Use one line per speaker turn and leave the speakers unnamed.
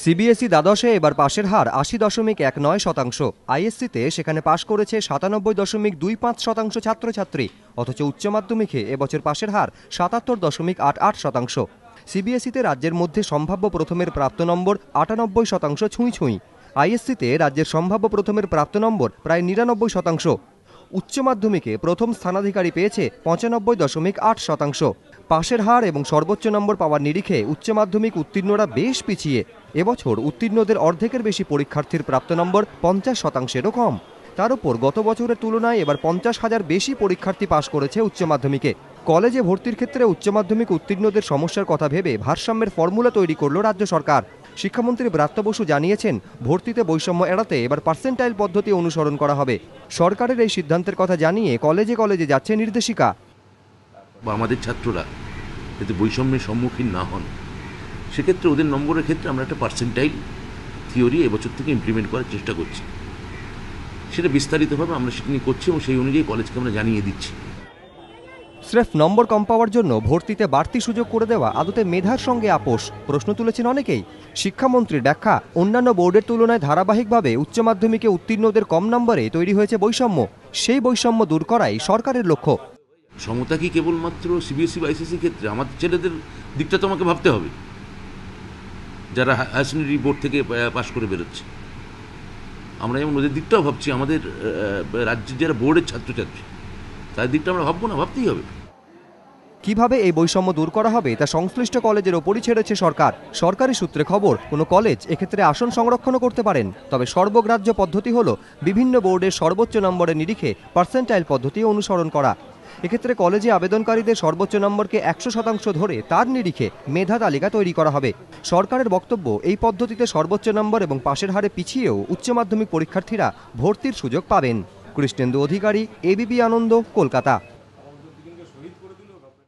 CBSE দ্বাদশে এবার পাশের হার ৮০.১৯%। আইএসসিতে সেখানে পাশ করেছে ৯৭.25% ছাত্রছাত্রী, অথচ উচ্চ মাধ্যমিকে এবছর পাশের হার ৭৭.৮৮%। সিবিএসইতে রাজ্যের মধ্যে সম্ভাব্য প্রথমের প্রাপ্ত নম্বর ৯৮% ছুঁই। আইএসসিতে রাজ্যের সম্ভাব্য প্রথমের প্রাপ্ত নম্বর প্রায় ৯৯%। উচ্চ মাধ্যমিকে প্রথম স্থানাধিকারী পেয়েছে ৯৫.৮%। পাশের হার এবং সর্বোচ্চ নম্বর পাওয়ার নিরিখে উচ্চ মাধ্যমিক উত্তীর্ণরা বেশ পিছিয়ে। এবছর উত্তীর্ণদের অর্ধেকের বেশি পরীক্ষার্থীর প্রাপ্ত নম্বর ৫০%-এরও কম। তার উপর গত বছরের তুলনায় এবার ৫০,০০০ বেশি পরীক্ষার্থী পাশ করেছে উচ্চ মাধ্যমিকে। কলেজে ভর্তির ক্ষেত্রে উচ্চ মাধ্যমিক উত্তীর্ণদের সমস্যার কথা ভেবে ভারসাম্যের ফর্মুলা তৈরি করল রাজ্য সরকার। শিক্ষামন্ত্রী ব্রাত্য বসু জানিয়েছেন, ভর্তিতে বৈষম্য এড়াতে এবার পার্সেন্টাইল পদ্ধতি অনুসরণ করা হবে। সরকারের এই সিদ্ধান্তের কথা জানিয়ে কলেজে কলেজে যাচ্ছে নির্দেশিকা।
আমাদের ছাত্ররা যাতে বৈষম্যের সম্মুখীন না হন, সেক্ষেত্রে ওদের নম্বরের ক্ষেত্রে আমরা একটা পার্সেন্টাইল থিওরি এবছর থেকে ইমপ্লিমেন্ট করার চেষ্টা করছি। সেটা বিস্তারিতভাবে আমরা সেটা নিয়ে করছি এবং সেই অনুযায়ী কলেজকে আমরা জানিয়ে দিচ্ছি।
স্রেফ নম্বর কম পাওয়ার জন্য ভর্তিতে বাড়তি সুযোগ করে দেওয়া আদতে মেধার সঙ্গে আপোষ, প্রশ্ন তুলেছেন অনেকেই। শিক্ষামন্ত্রীর ব্যাখ্যা, অন্যান্য বোর্ডের তুলনায় ধারাবাহিকভাবে উচ্চ মাধ্যমিকে উত্তীর্ণদের কম নম্বরে তৈরি হয়েছে বৈষম্য। সেই বৈষম্য দূর করাই সরকারের লক্ষ্য।
সমতা কি কেবলমাত্র সিবিএসই বা আইসিএসসির ক্ষেত্রে? আমাদের ছেলেদের দিকটা তো আমাকে ভাবতে হবে, যারা হায়ার সেকেন্ডারি বোর্ড থেকে পাশ করে বেরোচ্ছে। আমরা যেমন ওদের দিকটাও ভাবছি, আমাদের রাজ্যের যারা বোর্ডের ছাত্রছাত্রী তাদের দিকটা আমরা ভাববো না, ভাবতেই হবে।
কিভাবে এই বৈষম্য দূর করা হবে তা সংশ্লিষ্ট কলেজের ওপরই ছেড়েছে সরকার। সরকারি সূত্রে খবর, কোনো কলেজ এক্ষেত্রে আসন সংরক্ষণও করতে পারেন, তবে সর্বগ্রাহ্য পদ্ধতি হলো বিভিন্ন বোর্ডের সর্বোচ্চ নম্বরের নিরিখে পার্সেন্টাইল পদ্ধতি অনুসরণ করা। এক্ষেত্রে কলেজে আবেদনকারীদের সর্বোচ্চ নম্বরকে ১০০% ধরে তার নিরিখে মেধা তালিকা তৈরি করা হবে। সরকারের বক্তব্য, এই পদ্ধতিতে সর্বোচ্চ নম্বর এবং পাশের হারে পিছিয়েও উচ্চ মাধ্যমিক পরীক্ষার্থীরা ভর্তির সুযোগ পাবেন। কৃষ্ণেন্দু অধিকারী, এবিপি আনন্দ, কলকাতা।